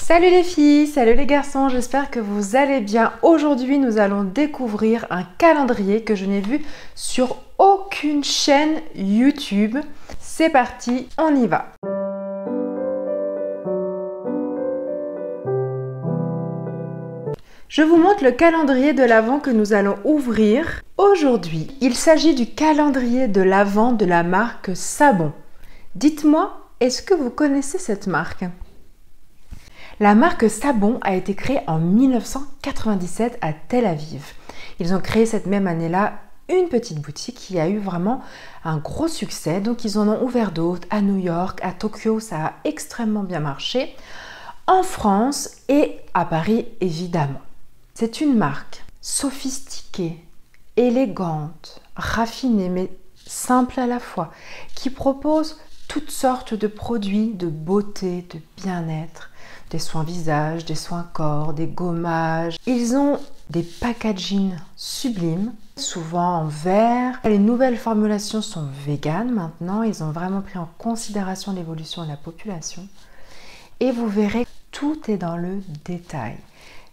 Salut les filles, salut les garçons, j'espère que vous allez bien. Aujourd'hui, nous allons découvrir un calendrier que je n'ai vu sur aucune chaîne YouTube. C'est parti, on y va. Je vous montre le calendrier de l'Avent que nous allons ouvrir aujourd'hui. Il s'agit du calendrier de l'Avent de la marque Sabon. Dites-moi, est-ce que vous connaissez cette marque ? La marque Sabon a été créée en 1997 à Tel Aviv. Ils ont créé cette même année-là une petite boutique qui a eu vraiment un gros succès. Donc ils en ont ouvert d'autres à New York, à Tokyo, ça a extrêmement bien marché. En France et à Paris évidemment. C'est une marque sophistiquée, élégante, raffinée mais simple à la fois, qui propose toutes sortes de produits de beauté, de bien-être, des soins visage, des soins corps, des gommages. Ils ont des packaging sublimes, souvent en verre. Les nouvelles formulations sont véganes maintenant. Ils ont vraiment pris en considération l'évolution de la population. Et vous verrez, tout est dans le détail.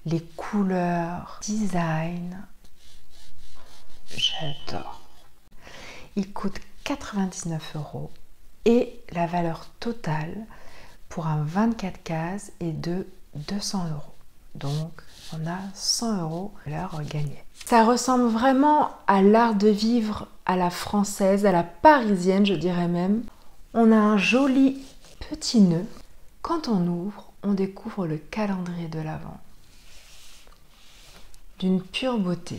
Les couleurs, design, j'adore. Il coûte 99 € et la valeur totale pour un 24 cases est de 200 €. Donc, on a 100 € l'heure gagnée. Ça ressemble vraiment à l'art de vivre à la française, à la parisienne, je dirais même. On a un joli petit nœud. Quand on ouvre, on découvre le calendrier de l'Avent. D'une pure beauté.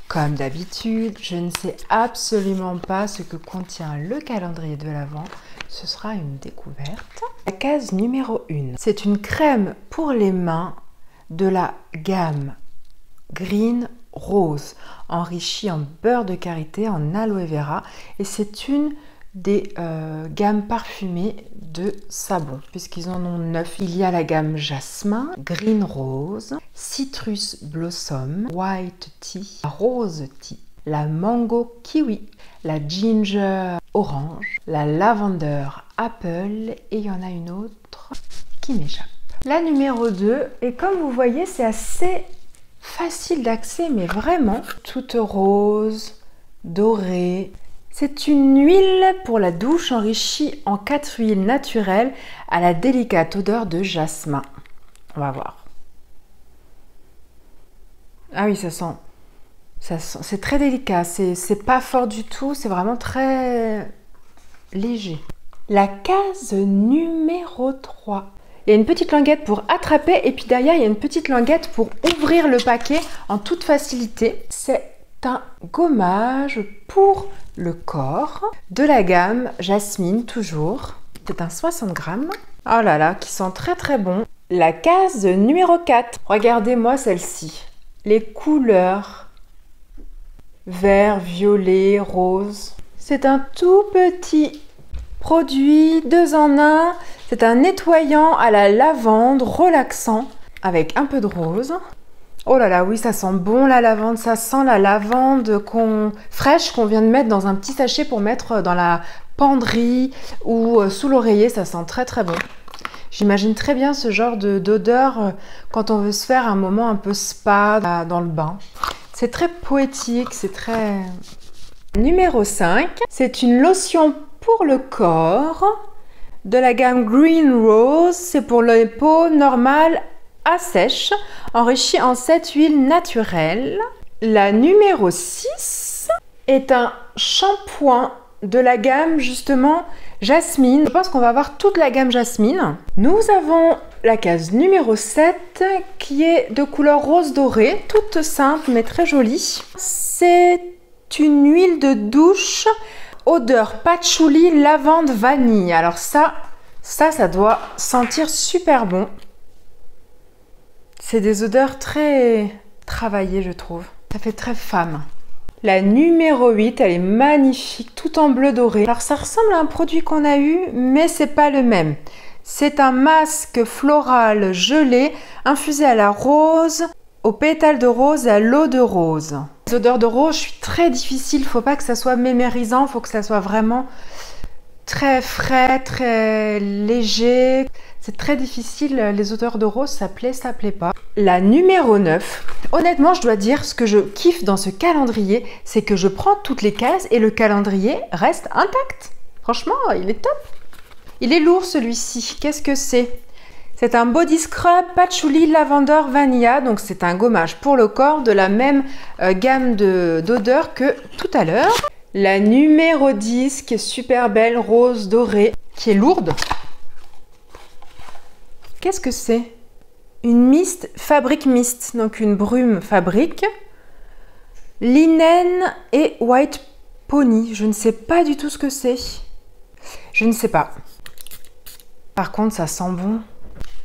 Comme d'habitude, je ne sais absolument pas ce que contient le calendrier de l'Avent. Ce sera une découverte. La case numéro 1, c'est une crème pour les mains de la gamme Green Rose, enrichie en beurre de karité, en aloe vera. Et c'est une des gammes parfumées de Sabon, puisqu'ils en ont 9. Il y a la gamme Jasmin, Green Rose, Citrus Blossom, White Tea, Rose Tea, la Mango Kiwi, la Ginger Orange, la Lavender Apple et il y en a une autre qui m'échappe. La numéro 2, et comme vous voyez, c'est assez facile d'accès, mais vraiment toute rose, dorée. C'est une huile pour la douche enrichie en 4 huiles naturelles à la délicate odeur de jasmin. On va voir. Ah oui, ça sent c'est très délicat, c'est pas fort du tout, c'est vraiment très léger. La case numéro 3. Il y a une petite languette pour attraper et puis derrière il y a une petite languette pour ouvrir le paquet en toute facilité. C'est un gommage pour le corps de la gamme Jasmine toujours. C'est un 60 grammes. Oh là là, qui sent très très bon. La case numéro 4. Regardez-moi celle-ci. Les couleurs vert, violet, rose. C'est un tout petit produit 2 en 1. C'est un nettoyant à la lavande relaxant avec un peu de rose. Oh là là, oui, ça sent bon la lavande. Ça sent la lavande fraîche qu'on vient de mettre dans un petit sachet pour mettre dans la penderie ou sous l'oreiller. Ça sent très très bon. J'imagine très bien ce genre d'odeur quand on veut se faire un moment un peu spa dans le bain. C'est très poétique, c'est très... Numéro 5, c'est une lotion pour le corps de la gamme Green Rose. C'est pour les peaux normales à sèche, enrichie en 7 huiles naturelles. La numéro 6 est un shampoing de la gamme justement Jasmine. Je pense qu'on va avoir toute la gamme Jasmine. Nous avons la case numéro 7 qui est de couleur rose dorée, toute simple mais très jolie. C'est une huile de douche odeur patchouli, lavande, vanille. Alors ça doit sentir super bon. C'est des odeurs très travaillées, je trouve. Ça fait très femme. La numéro 8, elle est magnifique, tout en bleu doré. Alors ça ressemble à un produit qu'on a eu, mais c'est pas le même. C'est un masque floral gelé, infusé à la rose, aux pétales de rose et à l'eau de rose. Les odeurs de rose, je suis très difficile, faut pas que ça soit mémérisant, faut que ça soit vraiment très frais, très léger. C'est très difficile, les odeurs de rose, ça plaît pas. La numéro 9, honnêtement, je dois dire, ce que je kiffe dans ce calendrier, c'est que je prends toutes les cases et le calendrier reste intact. Franchement, il est top. Il est lourd celui-ci. Qu'est-ce que c'est? C'est un body scrub patchouli lavender vanilla, donc c'est un gommage pour le corps de la même gamme d'odeurs que tout à l'heure. La numéro 10 qui est super belle, rose dorée, qui est lourde. Qu'est-ce que c'est? Une mist, fabrique mist, donc une brume fabrique. Linen et white pony, je ne sais pas du tout ce que c'est. Je ne sais pas. Par contre, ça sent bon.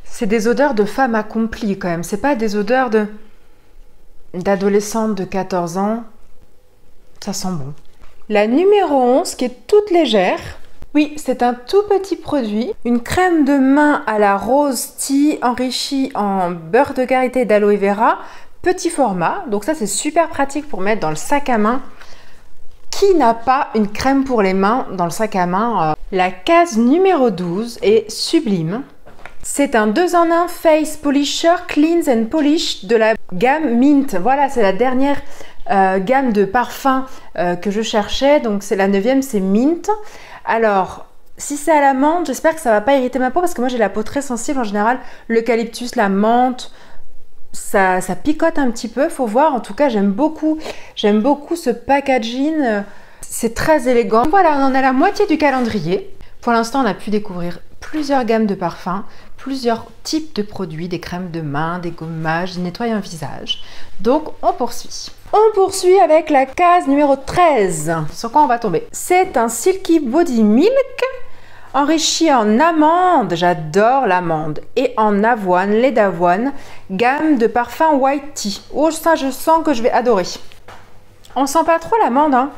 C'est des odeurs de femme accomplie quand même. C'est pas des odeurs d'adolescente de 14 ans. Ça sent bon. La numéro 11 qui est toute légère. Oui, c'est un tout petit produit. Une crème de main à la rose tea enrichie en beurre de karité et d'aloe vera. Petit format. Donc ça, c'est super pratique pour mettre dans le sac à main. Qui n'a pas une crème pour les mains dans le sac à main? La case numéro 12 est sublime. C'est un 2 en 1 Face Polisher Cleanse and Polish de la gamme Mint. Voilà, c'est la dernière gamme de parfums que je cherchais. Donc c'est la 9e, c'est Mint. Alors, si c'est à la menthe, j'espère que ça ne va pas irriter ma peau parce que moi j'ai la peau très sensible en général. L'eucalyptus, la menthe, ça picote un petit peu, faut voir. En tout cas, j'aime beaucoup ce packaging. C'est très élégant. Voilà, on en a la moitié du calendrier. Pour l'instant, on a pu découvrir plusieurs gammes de parfums, plusieurs types de produits, des crèmes de main, des gommages, des nettoyants visage. Donc, on poursuit. On poursuit avec la case numéro 13. Sur quoi on va tomber? C'est un Silky Body Milk enrichi en amande. J'adore l'amande. Et en avoine, lait d'avoine, gamme de parfum White Tea. Oh, ça, je sens que je vais adorer. On sent pas trop l'amande, hein.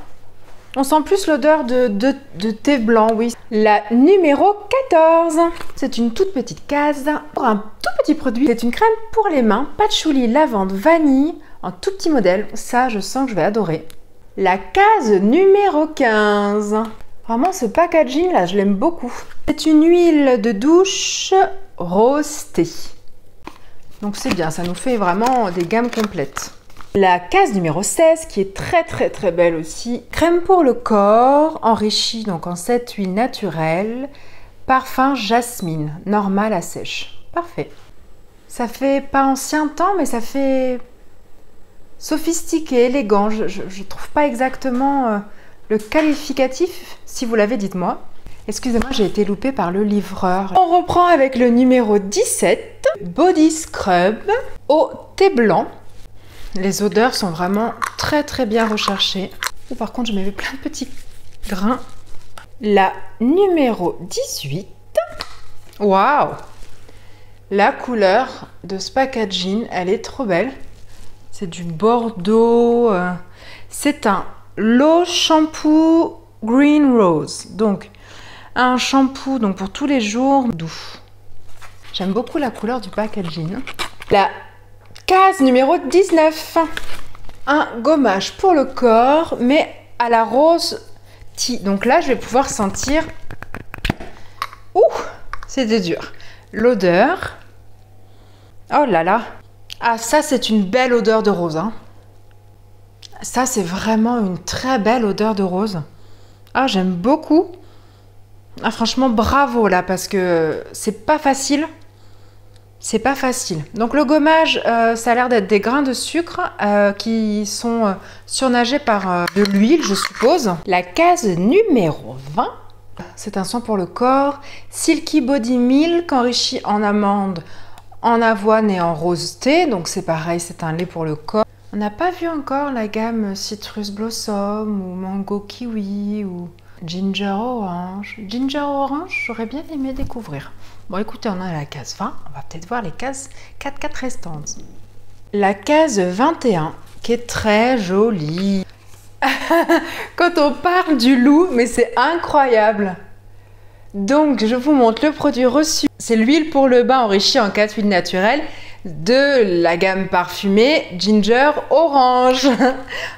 On sent plus l'odeur de thé blanc, oui. La numéro 14. C'est une toute petite case pour un tout petit produit. C'est une crème pour les mains, patchouli, lavande, vanille, en tout petit modèle. Ça, je sens que je vais adorer. La case numéro 15. Vraiment, ce packaging là, je l'aime beaucoup. C'est une huile de douche rose thé. Donc c'est bien, ça nous fait vraiment des gammes complètes. La case numéro 16 qui est très belle aussi. Crème pour le corps, enrichie donc en cette huile naturelle. Parfum jasmine, normal à sèche. Parfait. Ça fait pas ancien temps, mais ça fait sophistiqué, élégant. Je trouve pas exactement le qualificatif. Si vous l'avez, dites-moi. Excusez-moi, j'ai été loupée par le livreur. On reprend avec le numéro 17. Body Scrub au thé blanc. Les odeurs sont vraiment très bien recherchées. Oh, par contre, je m'avais plein de petits grains. La numéro 18. Waouh! La couleur de ce packaging, elle est trop belle. C'est du bordeaux. C'est un Low Shampoo Green Rose. Donc, un shampoo donc pour tous les jours doux. J'aime beaucoup la couleur du packaging. La case numéro 19. Un gommage pour le corps, mais à la rose tea. Donc là, je vais pouvoir sentir... Ouh, c'était dur. L'odeur. Oh là là. Ah, ça, c'est une belle odeur de rose. Hein. Ça, c'est vraiment une très belle odeur de rose. Ah, j'aime beaucoup. Ah, franchement, bravo là, parce que c'est pas facile. C'est pas facile. Donc le gommage, ça a l'air d'être des grains de sucre qui sont surnagés par de l'huile, je suppose. La case numéro 20, c'est un soin pour le corps. Silky Body Milk enrichi en amande, en avoine et en rose thé. Donc c'est pareil, c'est un lait pour le corps. On n'a pas vu encore la gamme Citrus Blossom ou Mango Kiwi ou Ginger Orange. Ginger Orange, j'aurais bien aimé découvrir. Bon, écoutez, on est à la case 20. On va peut-être voir les cases 4 restantes. La case 21, qui est très jolie. Quand on parle du loup, mais c'est incroyable. Donc, je vous montre le produit reçu. C'est l'huile pour le bain enrichie en 4 huiles naturelles de la gamme parfumée Ginger Orange.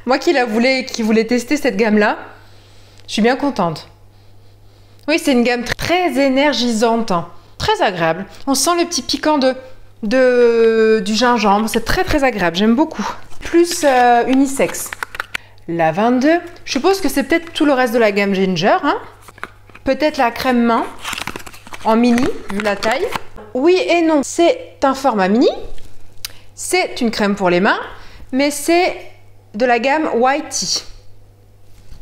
Moi qui voulais tester cette gamme-là, je suis bien contente. Oui, c'est une gamme très énergisante. très agréable. On sent le petit piquant du gingembre. C'est très très agréable. J'aime beaucoup. Plus unisexe. La 22. Je suppose que c'est peut-être tout le reste de la gamme Ginger. Hein. Peut-être la crème main en mini, vu la taille. Oui et non. C'est un format mini. C'est une crème pour les mains. Mais c'est de la gamme White Tea.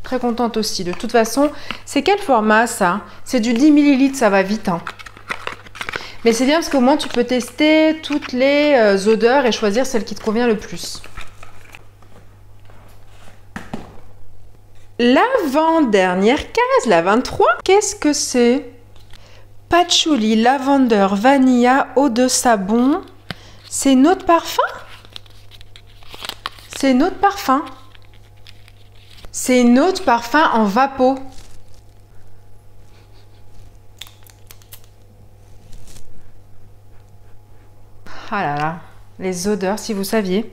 Très contente aussi. De toute façon, c'est quel format ça? C'est du 10 ml, ça va vite. Hein. Mais c'est bien parce qu'au moins tu peux tester toutes les odeurs et choisir celle qui te convient le plus. L'avant-dernière case, la 23. Qu'est-ce que c'est? Patchouli, lavender, vanilla, eau de savon. C'est une eau de parfum? C'est une eau de parfum. C'est une eau de parfum en vapeau. Ah là là, les odeurs, si vous saviez.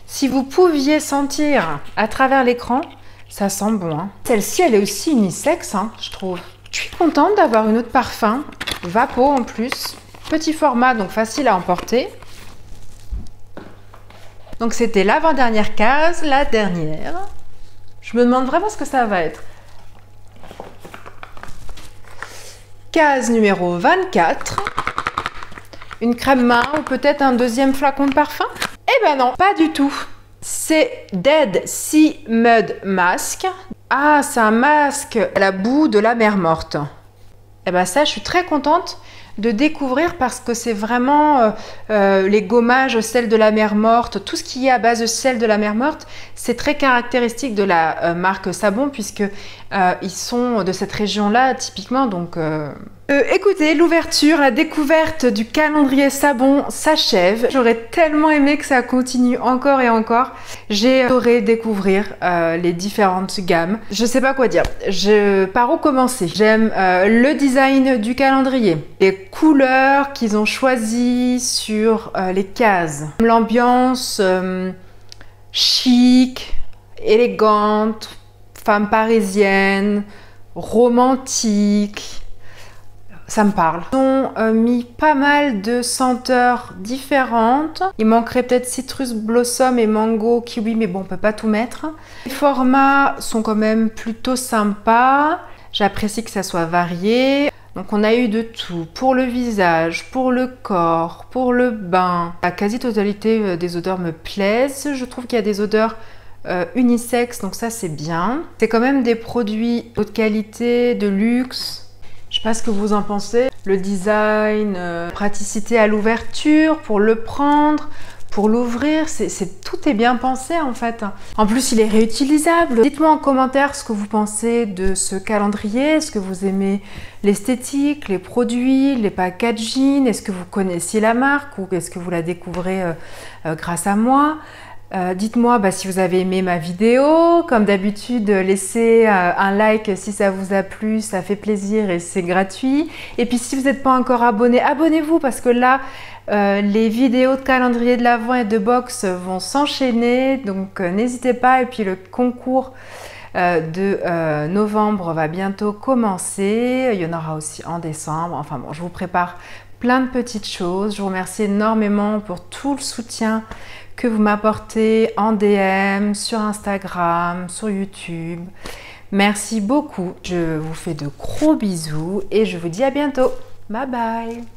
Si vous pouviez sentir à travers l'écran, ça sent bon. Hein. Celle-ci, elle est aussi unisexe, hein, je trouve. Je suis contente d'avoir une eau de parfum, vapeau en plus. Petit format, donc facile à emporter. Donc c'était l'avant-dernière case, la dernière. Je me demande vraiment ce que ça va être. Case numéro 24. Une crème main ou peut-être un deuxième flacon de parfum? Eh ben non, pas du tout. C'est Dead Sea Mud Mask. Ah, c'est un masque à la boue de la mer morte. Eh ben ça, je suis très contente de découvrir parce que c'est vraiment les gommages au sel de la mer morte, tout ce qui est à base de sel de la mer morte, c'est très caractéristique de la marque Sabon puisque ils sont de cette région-là typiquement. Donc, écoutez, l'ouverture, la découverte du calendrier Sabon s'achève. J'aurais tellement aimé que ça continue encore et encore. J'ai adoré découvrir les différentes gammes. Je sais pas quoi dire. Par où commencer? J'aime le design du calendrier, les couleurs qu'ils ont choisies sur les cases, l'ambiance chic, élégante, femme parisienne, romantique. Ça me parle. Ils ont mis pas mal de senteurs différentes. Il manquerait peut-être citrus blossom et mango kiwi, mais bon, on peut pas tout mettre. Les formats sont quand même plutôt sympas. J'apprécie que ça soit varié. Donc on a eu de tout, pour le visage, pour le corps, pour le bain. La quasi-totalité des odeurs me plaisent. Je trouve qu'il y a des odeurs unisex, donc ça c'est bien. C'est quand même des produits haute qualité, de luxe. Je sais pas ce que vous en pensez. Le design, praticité à l'ouverture, pour le prendre, pour l'ouvrir, tout est bien pensé en fait. En plus, il est réutilisable. Dites-moi en commentaire ce que vous pensez de ce calendrier. Est-ce que vous aimez l'esthétique, les produits, les packaging? Est-ce que vous connaissiez la marque ou est-ce que vous la découvrez grâce à moi? Dites-moi si vous avez aimé ma vidéo. Comme d'habitude, laissez un like si ça vous a plu, ça fait plaisir et c'est gratuit. Et puis si vous n'êtes pas encore abonné, abonnez-vous parce que là, les vidéos de calendrier de l'Avent et de box vont s'enchaîner. Donc n'hésitez pas. Et puis le concours de novembre va bientôt commencer. Il y en aura aussi en décembre. Enfin bon, je vous prépare plein de petites choses. Je vous remercie énormément pour tout le soutien que vous m'apportez en DM, sur Instagram, sur YouTube. Merci beaucoup. Je vous fais de gros bisous et je vous dis à bientôt. Bye bye.